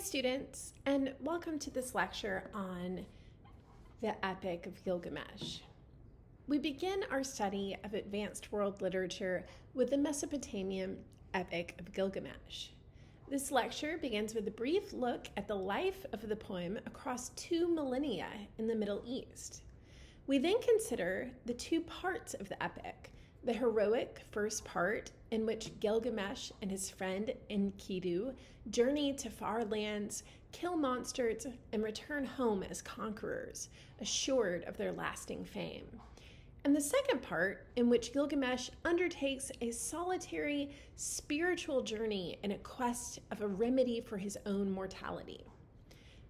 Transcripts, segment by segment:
students, and welcome to this lecture on the Epic of Gilgamesh. We begin our study of advanced world literature with the Mesopotamian Epic of Gilgamesh. This lecture begins with a brief look at the life of the poem across 2 millennia in the Middle East. We then consider the 2 parts of the epic, the heroic first part, in which Gilgamesh and his friend Enkidu journey to far lands, kill monsters, and return home as conquerors, assured of their lasting fame. And the second part, in which Gilgamesh undertakes a solitary spiritual journey in a quest of a remedy for his own mortality.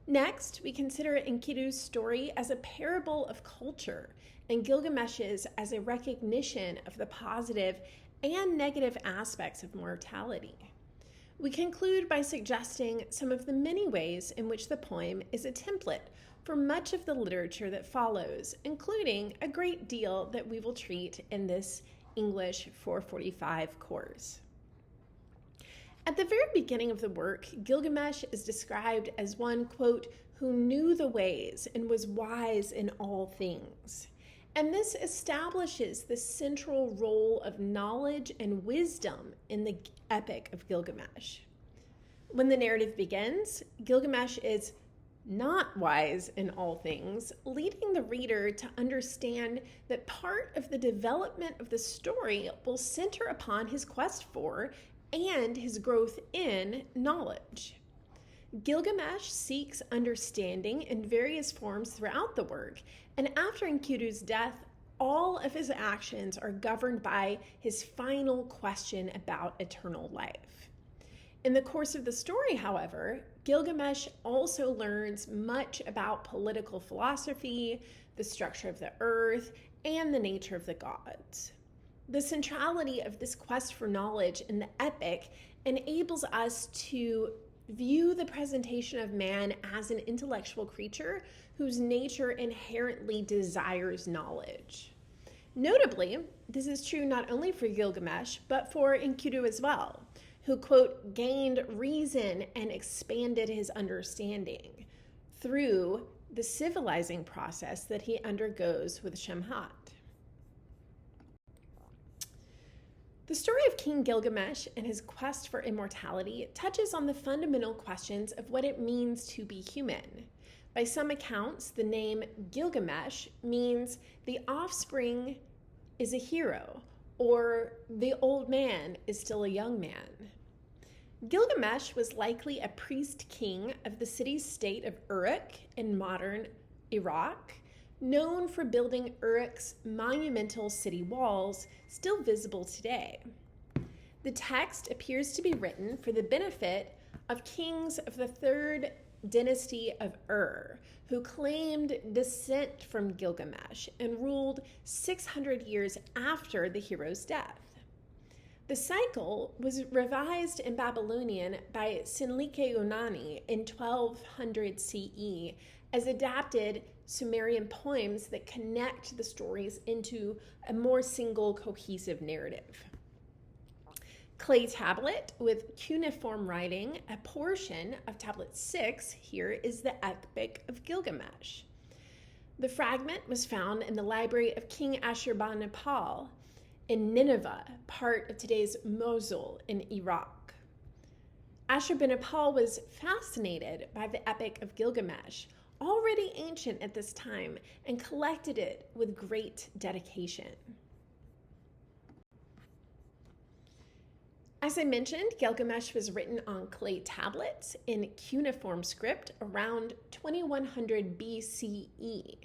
Next, we consider Enkidu's story as a parable of culture, and Gilgamesh's as a recognition of the positive and negative aspects of mortality. We conclude by suggesting some of the many ways in which the poem is a template for much of the literature that follows, including a great deal that we will treat in this English 445 course. At the very beginning of the work, Gilgamesh is described as one, quote, who knew the ways and was wise in all things. And this establishes the central role of knowledge and wisdom in the Epic of Gilgamesh. When the narrative begins, Gilgamesh is not wise in all things, leading the reader to understand that part of the development of the story will center upon his quest for and his growth in knowledge. Gilgamesh seeks understanding in various forms throughout the work, and after Enkidu's death, all of his actions are governed by his final question about eternal life. In the course of the story, however, Gilgamesh also learns much about political philosophy, the structure of the earth, and the nature of the gods. The centrality of this quest for knowledge in the epic enables us to view the presentation of man as an intellectual creature whose nature inherently desires knowledge. Notably, this is true not only for Gilgamesh, but for Enkidu as well, who, quote, gained reason and expanded his understanding through the civilizing process that he undergoes with Shemhat. The story of King Gilgamesh and his quest for immortality touches on the fundamental questions of what it means to be human. By some accounts, the name Gilgamesh means the offspring is a hero, or the old man is still a young man. Gilgamesh was likely a priest king of the city-state of Uruk in modern Iraq, known for building Uruk's monumental city walls, still visible today. The text appears to be written for the benefit of kings of the 3rd dynasty of Ur, who claimed descent from Gilgamesh and ruled 600 years after the hero's death. The cycle was revised in Babylonian by Sinlike Unani in 1200 CE as adapted Sumerian poems that connect the stories into a more single cohesive narrative. Clay tablet with cuneiform writing, a portion of tablet 6 here is the Epic of Gilgamesh. The fragment was found in the library of King Ashurbanipal in Nineveh, part of today's Mosul in Iraq. Ashurbanipal was fascinated by the Epic of Gilgamesh, already ancient at this time, and collected it with great dedication. As I mentioned, Gilgamesh was written on clay tablets in cuneiform script around 2100 BCE.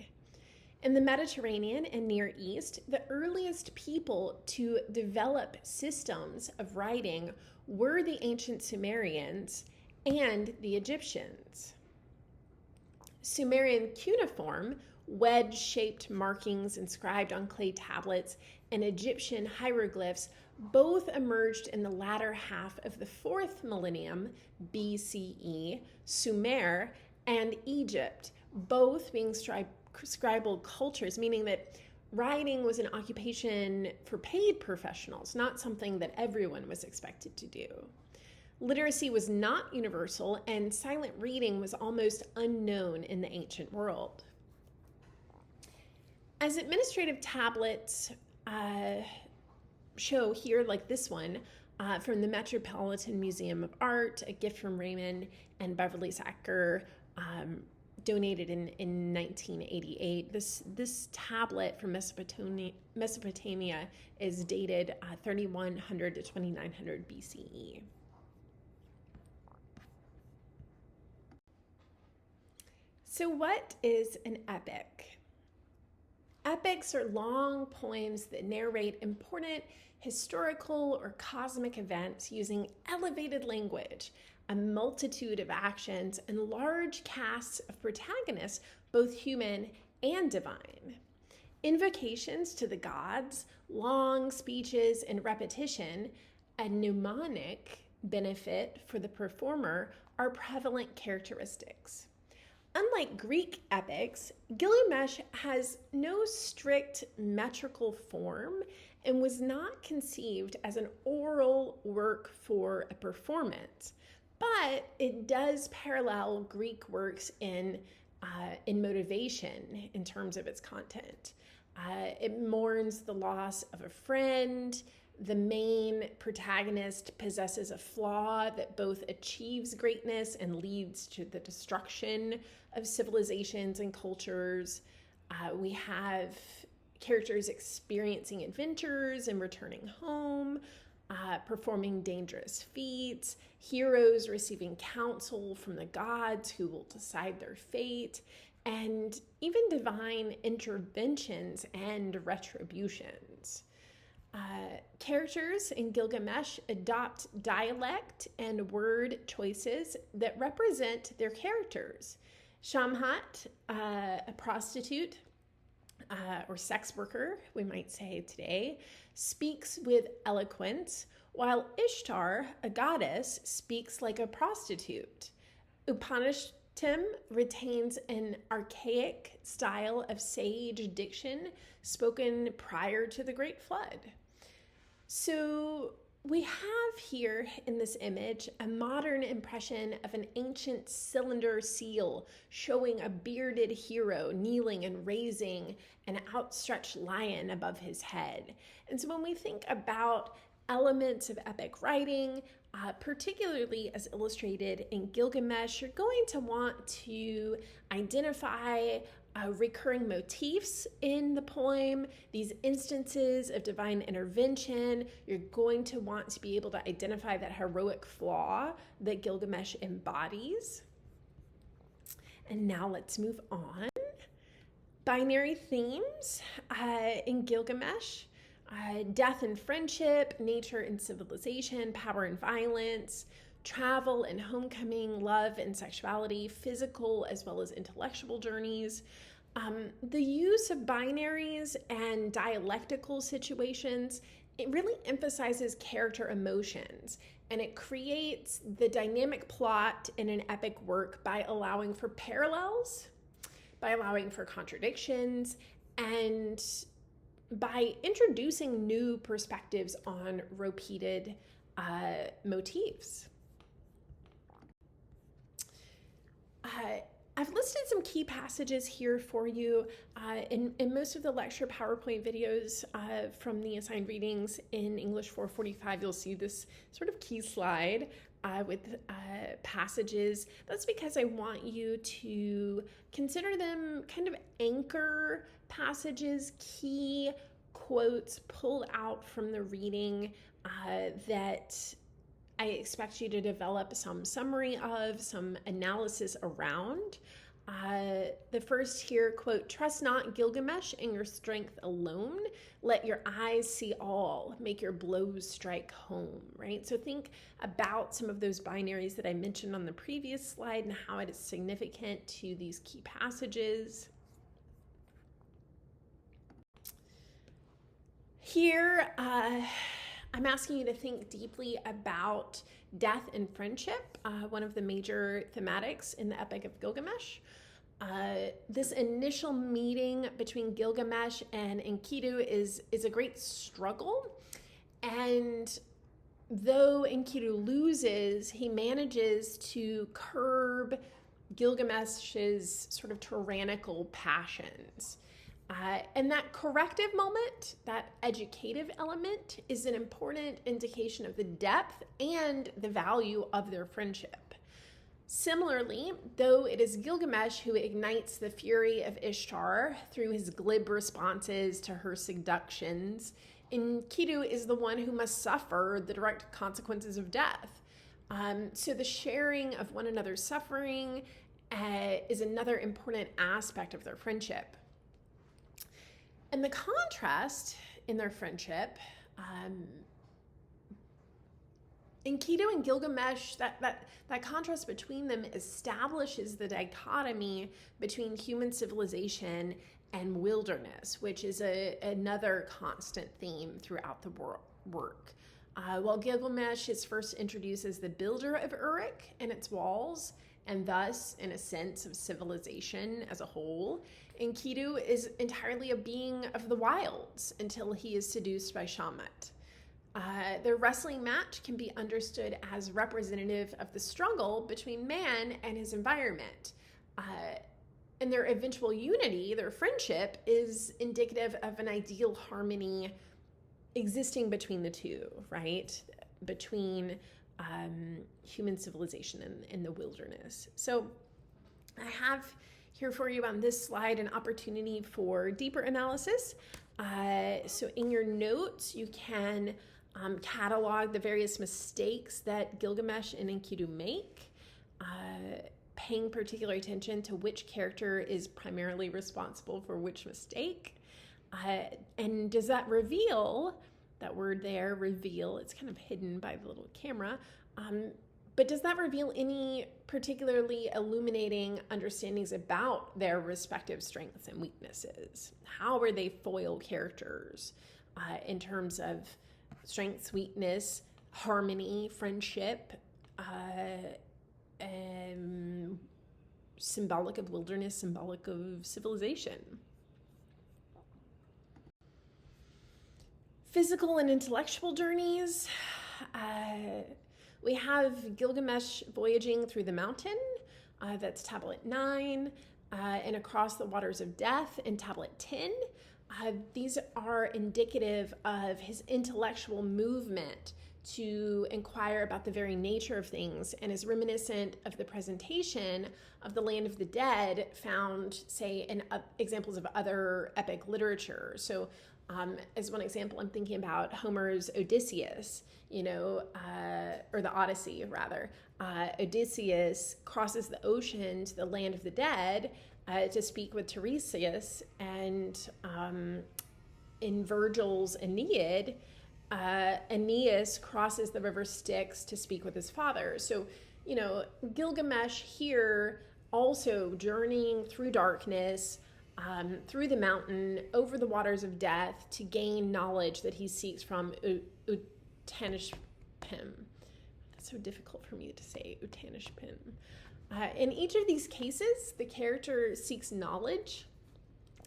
In the Mediterranean and Near East, the earliest people to develop systems of writing were the ancient Sumerians and the Egyptians. Sumerian cuneiform, wedge-shaped markings inscribed on clay tablets, and Egyptian hieroglyphs both emerged in the latter half of the 4th millennium BCE, Sumer and Egypt, both being scribal cultures, meaning that writing was an occupation for paid professionals, not something that everyone was expected to do. Literacy was not universal, and silent reading was almost unknown in the ancient world. As administrative tablets show here, like this one, from the Metropolitan Museum of Art, a gift from Raymond and Beverly Sacker, donated in 1988. This tablet from Mesopotamia is dated 3100 to 2900 BCE. So what is an epic? Epics are long poems that narrate important historical or cosmic events using elevated language, a multitude of actions, and large casts of protagonists, both human and divine. Invocations to the gods, long speeches, and repetition, a mnemonic benefit for the performer, are prevalent characteristics. Unlike Greek epics, Gilgamesh has no strict metrical form and was not conceived as an oral work for a performance, but it does parallel Greek works in motivation in terms of its content. It mourns the loss of a friend. The main protagonist possesses a flaw that both achieves greatness and leads to the destruction of civilizations and cultures. We have characters experiencing adventures and returning home, performing dangerous feats, heroes receiving counsel from the gods who will decide their fate, and even divine interventions and retributions. Characters in Gilgamesh adopt dialect and word choices that represent their characters. Shamhat, a prostitute or sex worker, we might say today, speaks with eloquence, while Ishtar, a goddess, speaks like a prostitute. Upanishtim retains an archaic style of sage diction spoken prior to the Great Flood. So we have here in this image a modern impression of an ancient cylinder seal showing a bearded hero kneeling and raising an outstretched lion above his head. And so when we think about elements of epic writing, particularly as illustrated in Gilgamesh, you're going to want to identify recurring motifs in the poem, these instances of divine intervention. You're going to want to be able to identify that heroic flaw that Gilgamesh embodies. And now let's move on. Binary themes in Gilgamesh. Death and friendship, nature and civilization, power and violence, travel and homecoming, love and sexuality, physical as well as intellectual journeys. The use of binaries and dialectical situations, it really emphasizes character emotions, and it creates the dynamic plot in an epic work by allowing for parallels, by allowing for contradictions, and by introducing new perspectives on repeated motifs. I've listed some key passages here for you. In most of the lecture PowerPoint videos from the assigned readings in English 445, you'll see this sort of key slide with passages. That's because I want you to consider them kind of anchor passages, key quotes pulled out from the reading that I expect you to develop some summary of, some analysis around. The first here, quote, "Trust not Gilgamesh in your strength alone. Let your eyes see all. Make your blows strike home," right? So think about some of those binaries that I mentioned on the previous slide and how it is significant to these key passages. Here, I'm asking you to think deeply about death and friendship, one of the major thematics in the Epic of Gilgamesh. This initial meeting between Gilgamesh and Enkidu is a great struggle, and though Enkidu loses, he manages to curb Gilgamesh's sort of tyrannical passions. And that corrective moment, that educative element, is an important indication of the depth and the value of their friendship. Similarly, though it is Gilgamesh who ignites the fury of Ishtar through his glib responses to her seductions, Enkidu is the one who must suffer the direct consequences of death. So the sharing of one another's suffering is another important aspect of their friendship. And the contrast in their friendship, Enkidu and Gilgamesh, that contrast between them establishes the dichotomy between human civilization and wilderness, which is another constant theme throughout the work. While Gilgamesh is first introduced as the builder of Uruk and its walls, and thus in a sense of civilization as a whole, Enkidu is entirely a being of the wilds until he is seduced by Shamat. Their wrestling match can be understood as representative of the struggle between man and his environment. And their eventual unity, their friendship, is indicative of an ideal harmony existing between the two, right? Between human civilization and the wilderness. So I have here for you on this slide an opportunity for deeper analysis. So in your notes, you can catalog the various mistakes that Gilgamesh and Enkidu make, paying particular attention to which character is primarily responsible for which mistake. And does that reveal, that word there, reveal, it's kind of hidden by the little camera, but does that reveal any particularly illuminating understandings about their respective strengths and weaknesses? How are they foil characters in terms of strengths, weakness, harmony, friendship, symbolic of wilderness, symbolic of civilization? Physical and intellectual journeys. We have Gilgamesh voyaging through the mountain, that's tablet 9, and across the waters of death in tablet 10. These are indicative of his intellectual movement to inquire about the very nature of things, and is reminiscent of the presentation of the land of the dead found, say, in examples of other epic literature. So as one example, I'm thinking about Homer's Odysseus, or the Odyssey, rather. Odysseus crosses the ocean to the land of the dead to speak with Tiresias, and in Virgil's Aeneid, Aeneas crosses the river Styx to speak with his father. So, Gilgamesh here also journeying through darkness, through the mountain, over the waters of death to gain knowledge that he seeks from Utanishpim. That's so difficult for me to say, Utanishpim. In each of these cases, the character seeks knowledge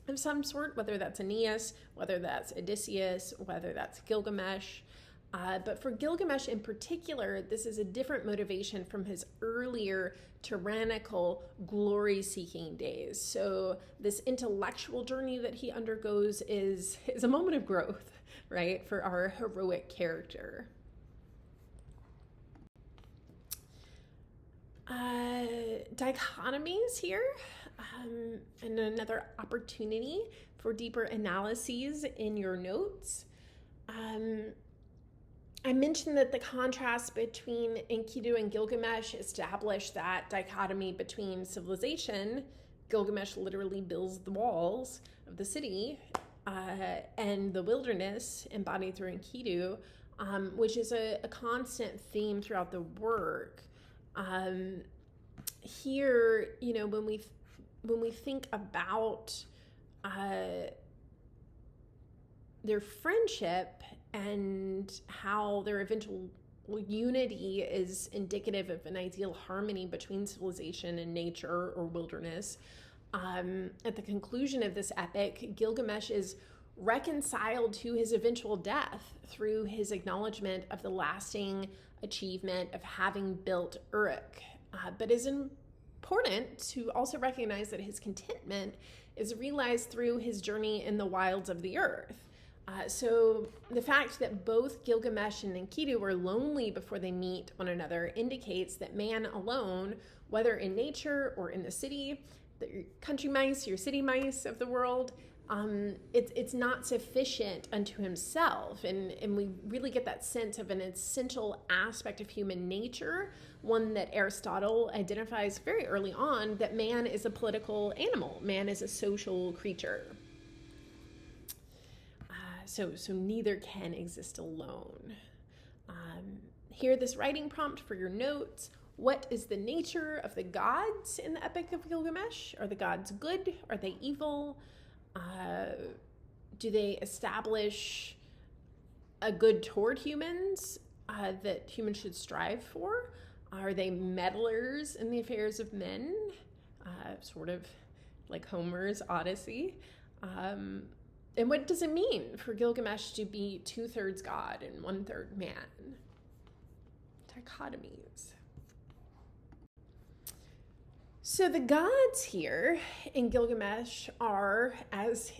of some sort, whether that's Aeneas, whether that's Odysseus, whether that's Gilgamesh. But for Gilgamesh in particular, this is a different motivation from his earlier tyrannical glory-seeking days. So this intellectual journey that he undergoes is a moment of growth, right, for our heroic character. Dichotomies here, and another opportunity for deeper analyses in your notes. I mentioned that the contrast between Enkidu and Gilgamesh established that dichotomy between civilization. Gilgamesh literally builds the walls of the city, and the wilderness embodied through Enkidu, which is a constant theme throughout the work. Here, when we think about their friendship and how their eventual unity is indicative of an ideal harmony between civilization and nature or wilderness, at the conclusion of this epic, Gilgamesh is reconciled to his eventual death through his acknowledgement of the lasting achievement of having built Uruk. But it's important to also recognize that his contentment is realized through his journey in the wilds of the earth. So the fact that both Gilgamesh and Enkidu were lonely before they meet one another indicates that man alone, whether in nature or in the city, the country mice, your city mice of the world, it's not sufficient unto himself. And we really get that sense of an essential aspect of human nature, one that Aristotle identifies very early on, that man is a political animal. Man is a social creature. So neither can exist alone. Here, this writing prompt for your notes. What is the nature of the gods in the Epic of Gilgamesh? Are the gods good? Are they evil? Do they establish a good toward humans that humans should strive for? Are they meddlers in the affairs of men? Sort of like Homer's Odyssey. And what does it mean for Gilgamesh to be 2/3 God and 1/3 man? Dichotomies. So the gods here in Gilgamesh are, as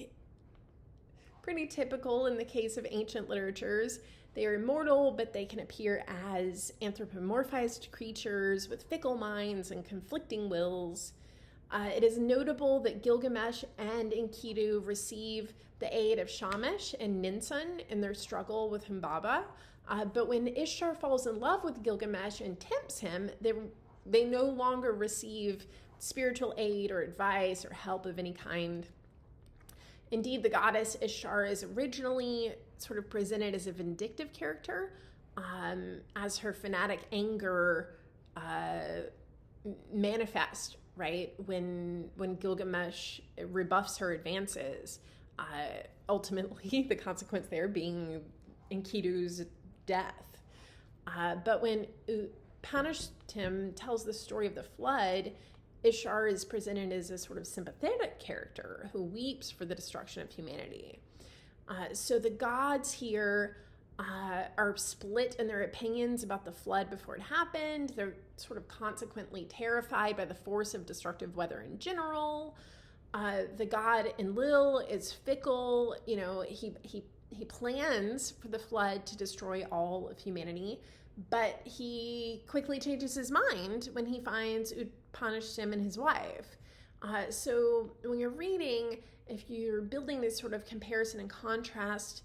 pretty typical in the case of ancient literatures, they are immortal, but they can appear as anthropomorphized creatures with fickle minds and conflicting wills. It is notable that Gilgamesh and Enkidu receive the aid of Shamash and Ninsun in their struggle with Humbaba. But when Ishtar falls in love with Gilgamesh and tempts him, they no longer receive spiritual aid or advice or help of any kind. Indeed, the goddess Ishtar is originally sort of presented as a vindictive character, as her fanatic anger manifests, right? When Gilgamesh rebuffs her advances, ultimately the consequence there being Enkidu's death. But when Utpanishtim tells the story of the flood, Ishtar is presented as a sort of sympathetic character who weeps for the destruction of humanity. So the gods here are split in their opinions about the flood before it happened. They're sort of consequently terrified by the force of destructive weather in general. The god Enlil is fickle. You know, he plans for the flood to destroy all of humanity, but he quickly changes his mind when he finds Utpanishtim and his wife. So when you're reading, if you're building this sort of comparison and contrast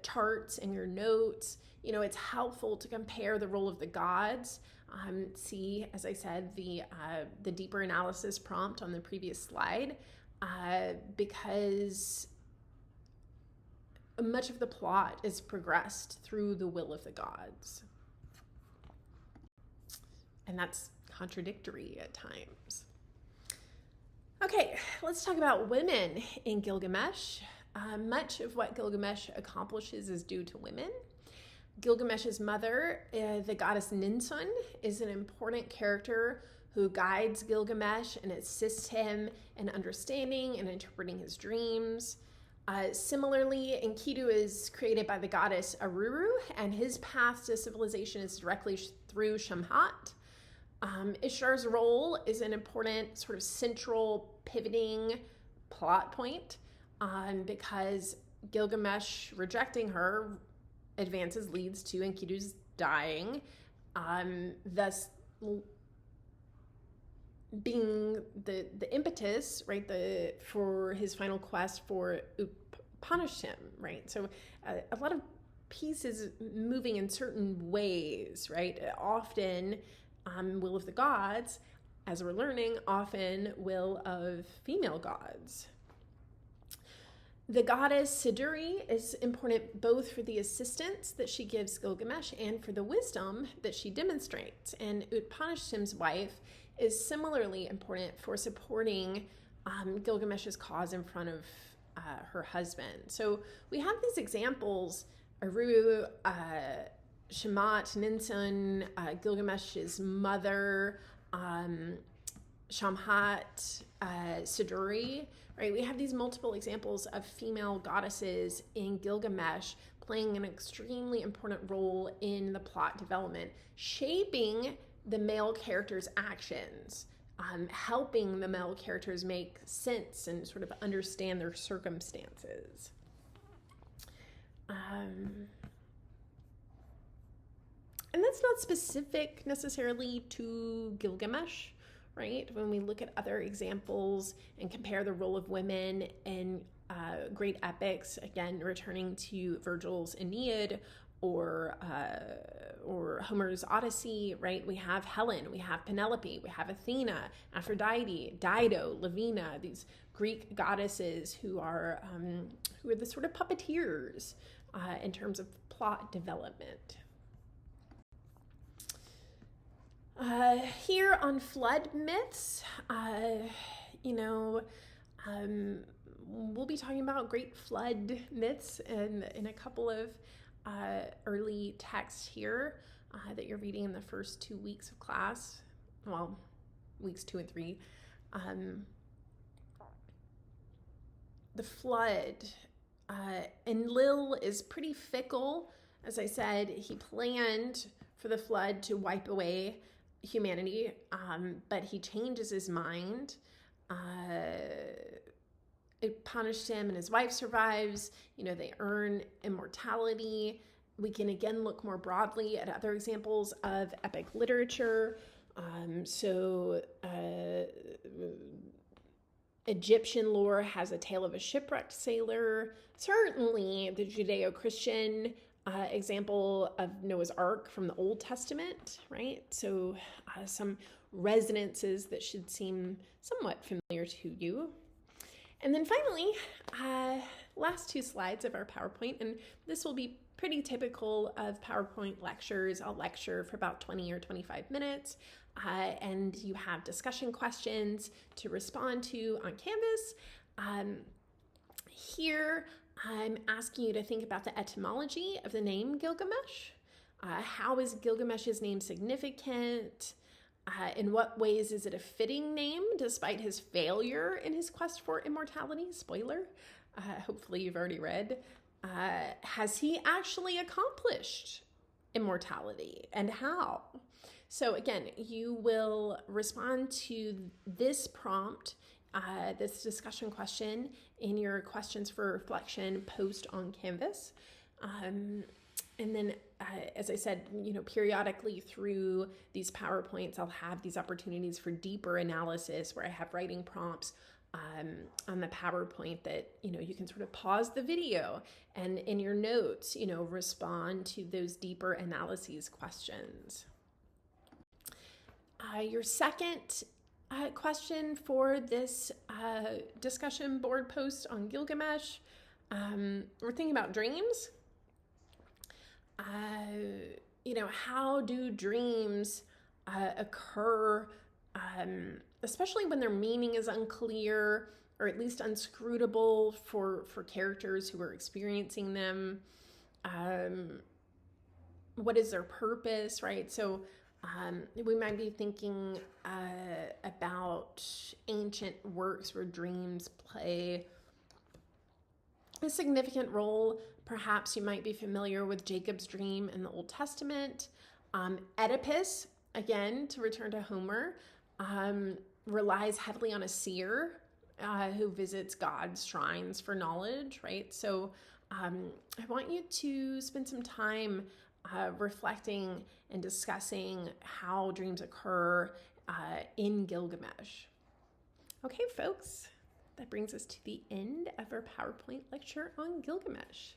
charts in your notes, you know, it's helpful to compare the role of the gods. See, as I said, the deeper analysis prompt on the previous slide, because much of the plot is progressed through the will of the gods. And that's contradictory at times. Okay, let's talk about women in Gilgamesh. Much of what Gilgamesh accomplishes is due to women. Gilgamesh's mother, the goddess Ninsun, is an important character who guides Gilgamesh and assists him in understanding and interpreting his dreams. Similarly, Enkidu is created by the goddess Aruru, and his path to civilization is directly through Shamhat. Ishtar's role is an important sort of central pivoting plot point, because Gilgamesh rejecting her advances leads to Enkidu's dying, thus being the impetus, right, for his final quest for Utpanishtim, right? So a lot of pieces moving in certain ways, right? Often will of the gods, as we're learning, often will of female gods. The goddess Siduri is important both for the assistance that she gives Gilgamesh and for the wisdom that she demonstrates. And Utpanishtim's wife is similarly important for supporting Gilgamesh's cause in front of her husband. So we have these examples: Aru, Shamat, Ninsun, Gilgamesh's mother, Shamhat, Siduri, right? We have these multiple examples of female goddesses in Gilgamesh playing an extremely important role in the plot development, shaping the male character's actions, helping the male characters make sense and sort of understand their circumstances. And that's not specific necessarily to Gilgamesh, right? When we look at other examples and compare the role of women in great epics, again, returning to Virgil's Aeneid or Homer's Odyssey, right? We have Helen, we have Penelope, we have Athena, Aphrodite, Dido, Lavina, these Greek goddesses who are the sort of puppeteers in terms of plot development. Here on flood myths, we'll be talking about great flood myths in a couple of early texts here that you're reading in the first 2 weeks of class. Well, weeks 2 and 3. The flood. Enlil is pretty fickle. As I said, he planned for the flood to wipe away humanity, but he changes his mind. It punished him and his wife survives. They earn immortality. We can again look more broadly at other examples of epic literature. Egyptian lore has a tale of a shipwrecked sailor. Certainly the Judeo-Christian example of Noah's Ark from the Old Testament, right? So some resonances that should seem somewhat familiar to you. And then finally, last 2 slides of our PowerPoint, and this will be pretty typical of PowerPoint lectures. I'll lecture for about 20 or 25 minutes, and you have discussion questions to respond to on Canvas. Here, I'm asking you to think about the etymology of the name Gilgamesh. How is Gilgamesh's name significant? In what ways is it a fitting name despite his failure in his quest for immortality? Spoiler. Hopefully you've already read. Has he actually accomplished immortality, and how? So again, you will respond to this prompt, this discussion question in your questions for reflection post on Canvas. And then, as I said, periodically through these PowerPoints, I'll have these opportunities for deeper analysis where I have writing prompts on the PowerPoint that, you can sort of pause the video and in your notes, respond to those deeper analyses questions. Your second question for this discussion board post on Gilgamesh, we're thinking about dreams. How do dreams occur, especially when their meaning is unclear or at least unscrutable for characters who are experiencing them? What is their purpose, right? So we might be thinking about ancient works where dreams play a significant role. Perhaps you might be familiar with Jacob's dream in the Old Testament. Oedipus, again, to return to Homer, relies heavily on a seer who visits God's shrines for knowledge, right? So I want you to spend some time reflecting and discussing how dreams occur in Gilgamesh. Okay, folks, that brings us to the end of our PowerPoint lecture on Gilgamesh.